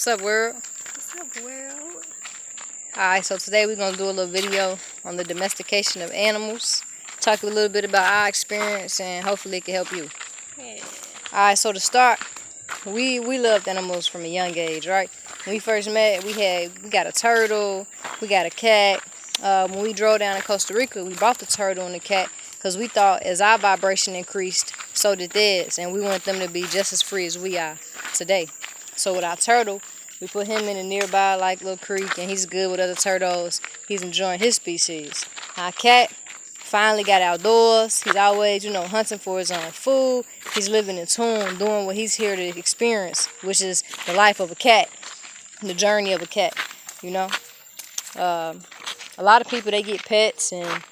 What's up, world? What's up, world? Alright, so today we're going to do a little video on the domestication of animals. Talk a little bit about our experience and hopefully it can help you. Yeah. Alright, so to start, we loved animals from a young age, right? When we first met, we got a turtle, we got a cat. When we drove down to Costa Rica, we bought the turtle and the cat because we thought as our vibration increased, so did theirs, and we want them to be just as free as we are today. So with our turtle, we put him in a nearby little creek, and he's good with other turtles. He's enjoying his species. Our cat finally got outdoors. He's always, hunting for his own food. He's living in tune, doing what he's here to experience, which is the life of a cat, the journey of a cat, A lot of people, they get pets and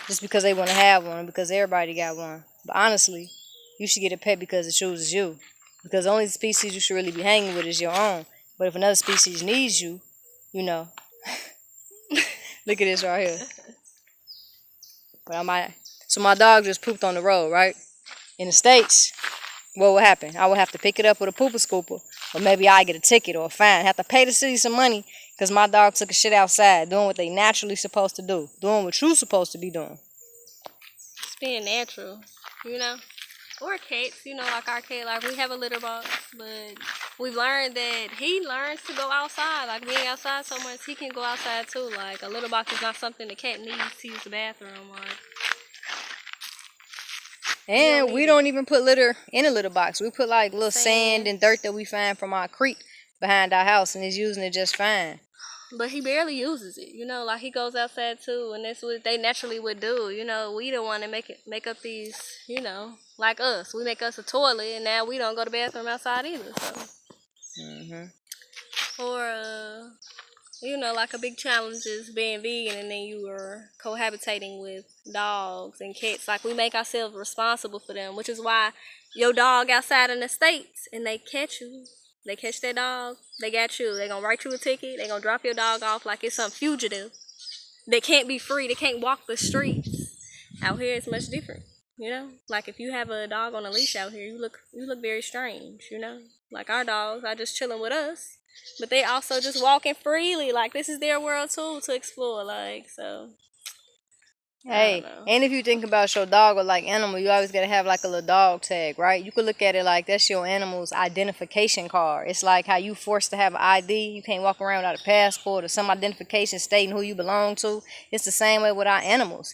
just because they want to have one, because everybody got one. But honestly, you should get a pet because it chooses you. Because the only species you should really be hanging with is your own. But if another species needs you, look at this right here. So my dog just pooped on the road, right? In the States, what would happen? I would have to pick it up with a pooper scooper. Or maybe I get a ticket or a fine. Have to pay the city some money because my dog took a shit outside, doing what they naturally supposed to do. Doing what you're supposed to be doing. It's being natural, Or cats, like our cat, like we have a litter box, but we've learned that he learns to go outside. Like being outside so much, he can go outside too. Like a litter box is not something the cat needs to use the bathroom. And we don't even put litter in a litter box. We put little sand and dirt that we find from our creek behind our house, and he's using it just fine. But he barely uses it, like he goes outside too, and that's what they naturally would do. We don't want to make up these, like us. We make us a toilet, and now we don't go to the bathroom outside either. So. Or like a big challenge is being vegan, and then you are cohabitating with dogs and cats. Like we make ourselves responsible for them, which is why your dog outside in the States and they catch you. They catch that dog, they got you. They gonna write you a ticket. They gonna drop your dog off like it's some fugitive. They can't be free. They can't walk the streets. Out here, it's much different. Like if you have a dog on a leash out here, you look very strange. Like our dogs are just chilling with us, but they also just walking freely. Like this is their world too to explore. So. Hey, and if you think about your dog or animal, you always gotta have a little dog tag, right? You could look at it like that's your animal's identification card. It's like how you forced to have an ID. You can't walk around without a passport or some identification stating who you belong to. It's the same way with our animals,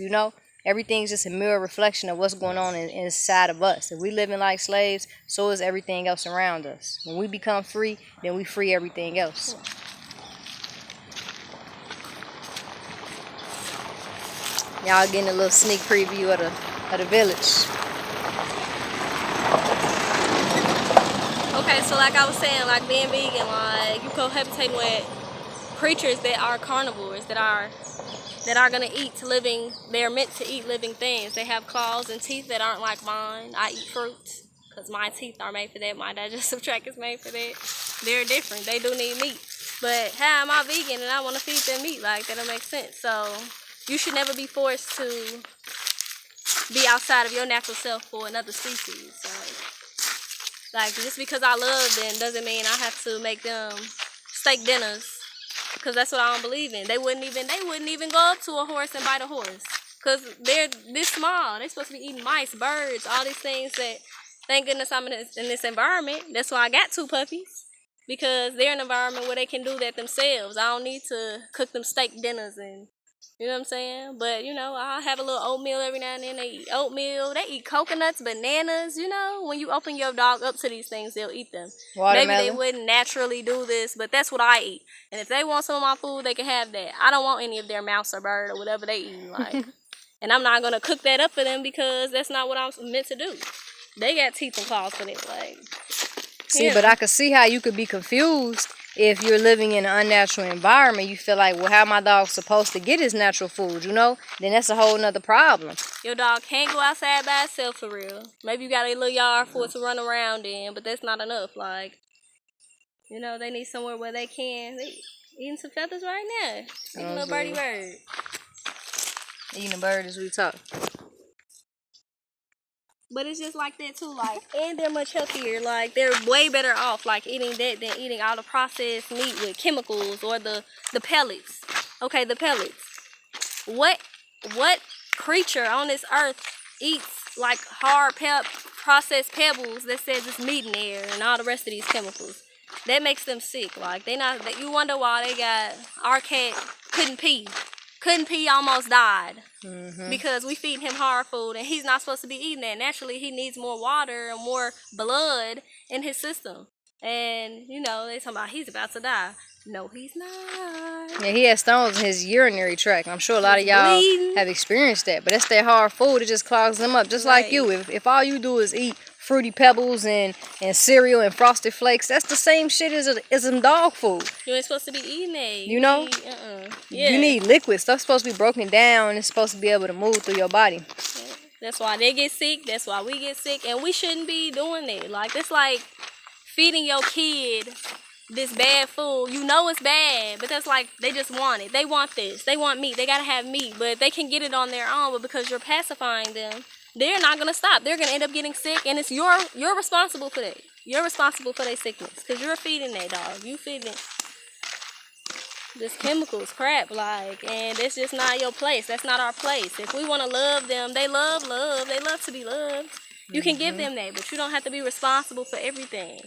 Everything's just a mirror reflection of what's going on inside of us. If we living like slaves, so is everything else around us. When we become free, then we free everything else. Y'all getting a little sneak preview of the village. Okay, so like I was saying, like being vegan, like you cohabitating with creatures that are carnivores, that are gonna eat living. They're meant to eat living things. They have claws and teeth that aren't like mine. I eat fruit because my teeth are made for that. My digestive tract is made for that. They're different. They do need meat. But how am I vegan and I want to feed them meat? Like that don't make sense. So you should never be forced to be outside of your natural self for another species. Like just because I love them doesn't mean I have to make them steak dinners. Because that's what I don't believe in. They wouldn't even go up to a horse and bite a horse. Because they're this small. They're supposed to be eating mice, birds, all these things that, thank goodness I'm in this environment. That's why I got 2 puppies. Because they're in an environment where they can do that themselves. I don't need to cook them steak dinners and, you know what I'm saying? But, I'll have a little oatmeal every now and then. They eat oatmeal. They eat coconuts, bananas, When you open your dog up to these things, they'll eat them. Watermelon. Maybe they wouldn't naturally do this, but that's what I eat. And if they want some of my food, they can have that. I don't want any of their mouse or bird or whatever they eat. And I'm not going to cook that up for them because that's not what I'm meant to do. They got teeth and claws for it. See, but I could see how you could be confused if you're living in an unnatural environment. You feel like, well, how my dog supposed to get his natural food, Then that's a whole nother problem. Your dog can't go outside by itself for real. Maybe you got a little yard for it to run around in, but that's not enough. They need somewhere where they can. They eating some feathers right now. Eating a little birdie bird. Eating a bird as we talk. But it's just like that too, like, and they're much healthier. Like, they're way better off, like, eating that than eating all the processed meat with chemicals or the pellets. Okay, the pellets. What creature on this earth eats like hard processed pebbles that says it's meat in there and all the rest of these chemicals? That makes them sick. Like, they not, that you wonder why they got, our cat couldn't pee, almost died. Because we feed him hard food and he's not supposed to be eating that. Naturally, he needs more water and more blood in his system. And, you know, they talking about he's about to die. No, he's not. Yeah, he has stones in his urinary tract. I'm sure a lot of y'all have experienced that. But that's that hard food. It just clogs them up. Just like you. If all you do is eat Fruity Pebbles and cereal and Frosted Flakes, that's the same shit as some dog food. You ain't supposed to be eating that. You know? Yeah. You need liquid. Stuff's supposed to be broken down. It's supposed to be able to move through your body. Yeah. That's why they get sick. That's why we get sick. And we shouldn't be doing that. Like, it's like feeding your kid this bad food. You know it's bad, but that's like, they just want it. They want this. They want meat. They gotta have meat, but they can get it on their own. But because you're pacifying them, they're not gonna stop. They're gonna end up getting sick, and it's you're responsible for that. You're responsible for their sickness because you're feeding that dog. You feeding this chemicals crap, like, and it's just not your place. That's not our place. If we want to love them, they love. They love to be loved. You can give them that, but you don't have to be responsible for everything.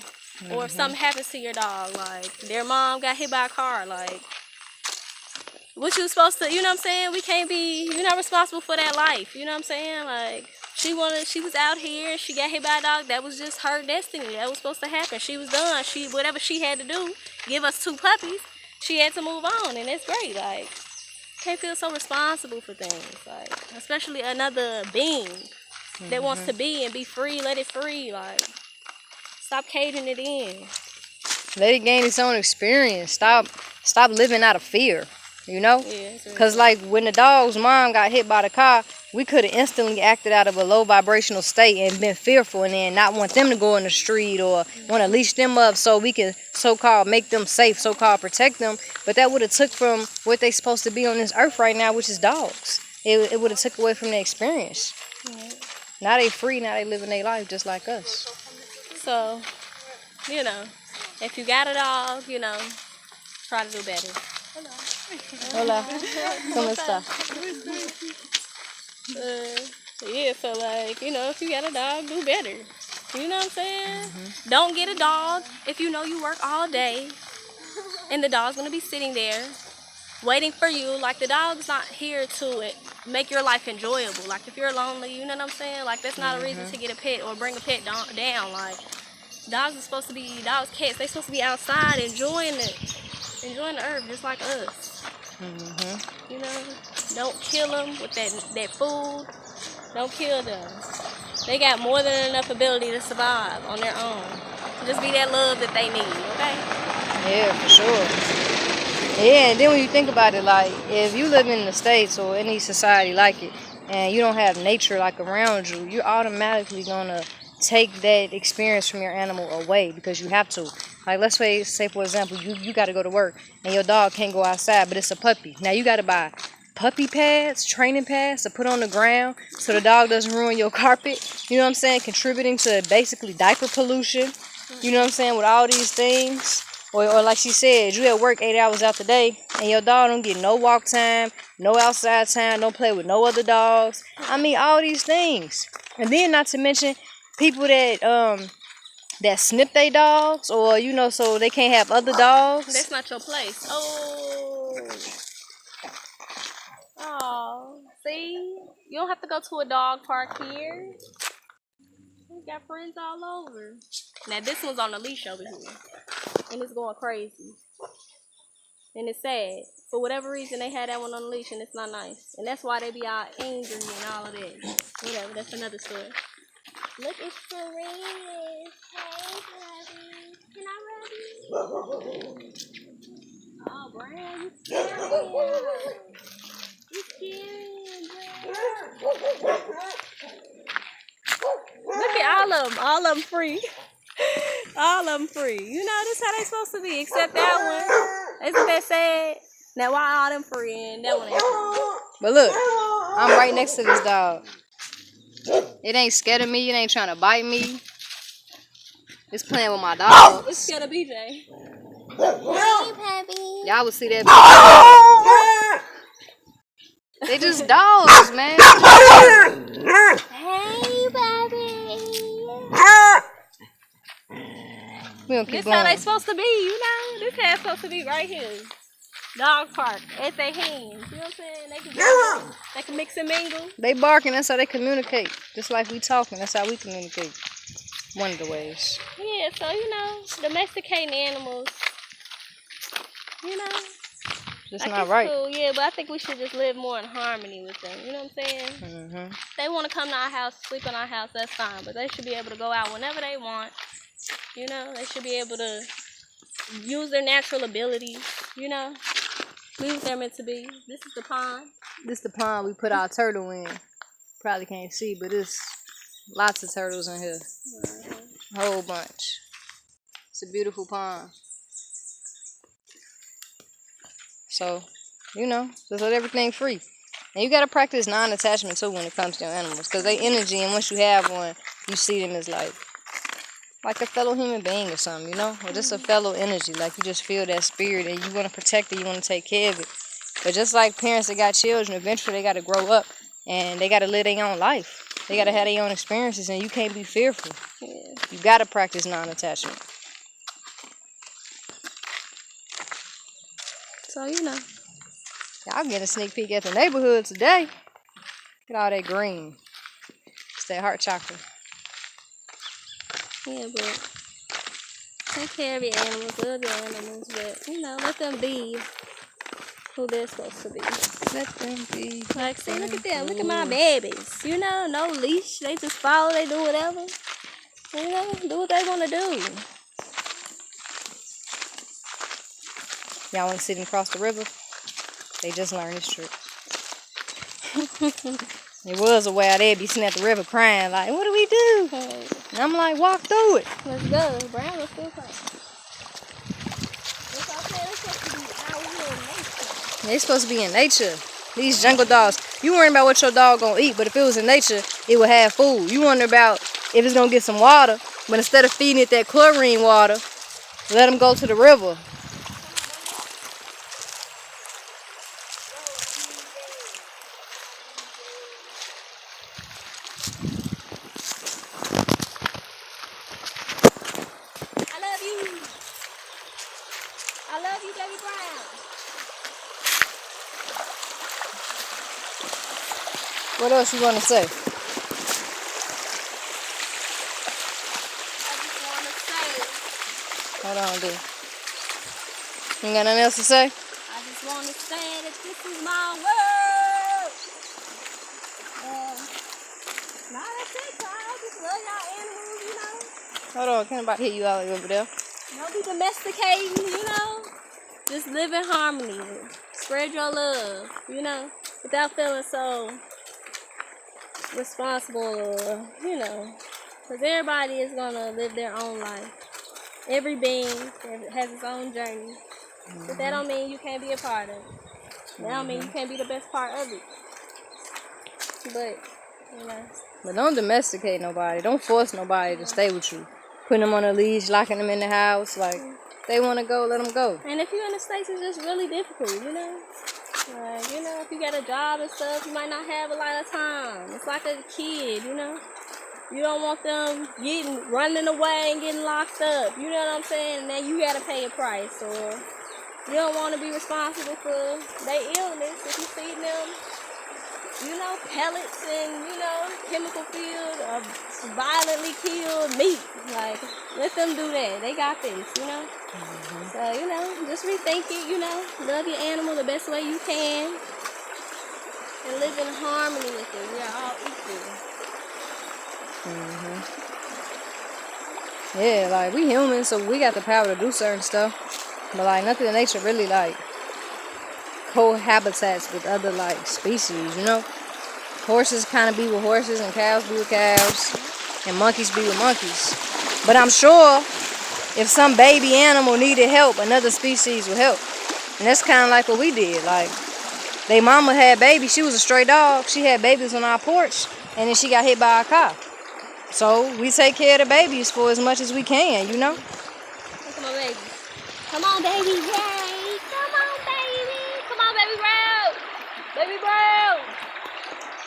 Or if something happens to your dog, like their mom got hit by a car, like, what you supposed to, you know what I'm saying? We can't be, you're not responsible for that life, you know what I'm saying? Like, she was out here and she got hit by a dog. That was just her destiny. That was supposed to happen. She was done. Whatever she had to do, give us 2 puppies, she had to move on, and it's great. Like, can't feel so responsible for things, like, especially another being that wants to be and be free. Let it free. Like, stop caging it in. Let it gain its own experience. Stop living out of fear, you know? Because, like, when the dog's mom got hit by the car, we could have instantly acted out of a low vibrational state and been fearful and then not want them to go in the street or want to leash them up so we can so-called make them safe, so-called protect them. But that would have took from what they supposed to be on this earth right now, which is dogs. It would have took away from their experience. Now they free, now they living their life just like us. So, you know, if you got a dog, you know, try to do better. Hola. ¿Cómo está? Yeah, so like, you know, if you got a dog, do better. You know what I'm saying? Don't get a dog if you know you work all day and the dog's gonna be sitting there waiting for you. Like, the dog's not here to make your life enjoyable. Like, if you're lonely, you know what I'm saying? Like, that's not a reason to get a pet or bring a pet down. Like, dogs are supposed to be, cats, they're supposed to be outside enjoying the earth just like us. You know, don't kill them with that food. Don't kill them. They got more than enough ability to survive on their own. Just be that love that they need, okay? Yeah, for sure. Yeah, and then when you think about it, like, if you live in the States or any society like it, and you don't have nature, like, around you, you're automatically going to take that experience from your animal away because you have to. Like, let's say for example, you got to go to work and your dog can't go outside, but it's a puppy. Now you got to buy puppy pads, training pads to put on the ground so the dog doesn't ruin your carpet. You know what I'm saying? Contributing to basically diaper pollution. You know what I'm saying? With all these things. Or like she said, you at work 8 hours out the day and your dog don't get no walk time, no outside time, don't play with no other dogs. I mean, all these things. And then not to mention people that snip their dogs, or, you know, so they can't have other dogs. That's not your place. Oh, see? You don't have to go to a dog park here. We got friends all over. Now, this one's on a leash over here. And it's going crazy. And it's sad. For whatever reason, they had that one on a leash and it's not nice. And that's why they be all angry and all of that. Whatever, that's another story. Look, it's Serene. Hey, Bubby. Can I rub you? Oh, Brian, you scared him. You scared him, Brian. Look at all of them free. All of them free. You know, this how they supposed to be, except that one. Isn't that sad? Now, why all them free and that one ain't free? But look, I'm right next to this dog. It ain't scared of me. It ain't trying to bite me. It's playing with my dog. It's scared of BJ. Hey, puppy. Y'all would see that. They just dogs, man. Hey, puppy. We gonna keep This going. how they supposed to be, you know? This how it's supposed to be right here. Dog park at their hands. You know what I'm saying? They can mix and mingle. They barking. That's how they communicate. Just like we talking. That's how we communicate. One of the ways. Yeah, so you know, domesticating animals, you know, That's like not it's right. cool, yeah, but I think we should just live more in harmony with them. You know what I'm saying? Mm-hmm. They want to come to our house, sleep in our house, that's fine, but they should be able to go out whenever they want. You know, they should be able to use their natural abilities. You know, be what they're meant to be. This is the pond. This the pond we put our turtle in. Probably can't see, but it's lots of turtles in here. A whole bunch. It's a beautiful pond. So, you know, just let everything free. And you got to practice non-attachment too when it comes to your animals. Because they energy, and once you have one, you see them as like a fellow human being or something, you know? Or just a fellow energy. Like you just feel that spirit and you want to protect it, you want to take care of it. But just like parents that got children, eventually they got to grow up and they got to live their own life. They got to have their own experiences, and you can't be fearful. Yeah. You got to practice non-attachment. So, you know. Y'all getting a sneak peek at the neighborhood today. Look at all that green. It's that heart chakra. Yeah, but take care of your animals, love your animals, but, you know, let them be who they're supposed to be. Let them be. Like, see, look at them. Look at my babies. You know, no leash. They just follow. They do whatever. You know, do what they want to do. Y'all want to see them cross the river? They just learned this trick. It was a while they'd be sitting at the river crying like, what do we do? And I'm like, walk through it. Let's go. Brown was still crying. That's what I said. It's supposed to be out here in nature. They're supposed to be in nature. These jungle dogs. You worrying about what your dog gonna eat, but if it was in nature, it would have food. You wonder about if it's gonna get some water, but instead of feeding it that chlorine water, let them go to the river. I love you, Baby Brown. What else you want to say? I just want to say. Hold on, dude. You got nothing else to say? I just want to say that this is my world. Nah, that's it, child. Just love y'all animals, you know. Hold on, can't nobody hear you all over there. Don't be domesticating, you know. Just live in harmony. Spread your love, you know, without feeling so responsible or, you know, because everybody is going to live their own life. Every being has its own journey. But that don't mean you can't be a part of it. That don't mean you can't be the best part of it. But, you know. But don't domesticate nobody. Don't force nobody to stay with you. Putting them on a leash, locking them in the house. Like, they want to go, let them go. And if you're in the States, it's just really difficult, you know? Like, you know, if you got a job and stuff, you might not have a lot of time. It's like a kid, you know? You don't want them running away and getting locked up. You know what I'm saying? And then you got to pay a price. Or you don't want to be responsible for their illness if you feed them, you know, pellets and, you know, chemical filled or violently killed meat. Like, let them do that. They got this, you know? So, you know, just rethink it, you know. Love your animal the best way you can. And live in harmony with it. We are all equal. Yeah, like, we humans, so we got the power to do certain stuff. But, like, nothing in nature really, like, cohabitates with other, like, species, you know? Horses kind of be with horses, and cows be with cows, and monkeys be with monkeys. But I'm sure if some baby animal needed help, another species would help. And that's kind of like what we did. Like, they mama had babies. She was a stray dog. She had babies on our porch. and then she got hit by a car. So we take care of the babies for as much as we can, you know? Look at my baby. Come on, baby. Yay. Come on, baby. Come on, baby Brown. Baby Brown.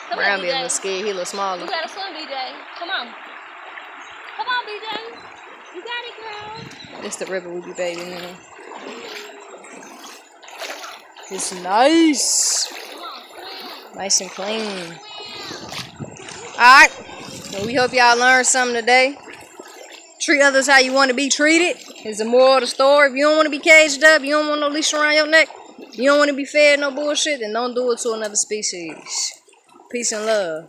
Come Brown here, be a little BJ. scared. He a little smaller. You gotta swim, BJ. Come on. Come on, BJ. You got it, girl. This the river we be bathing in. It's nice. Come on, swim. Nice and clean. Alright. Well, we hope y'all learned something today. Treat others how you want to be treated is the moral of the story. If you don't want to be caged up, you don't want no leash around your neck, you don't want to be fed no bullshit, then don't do it to another species. Peace and love.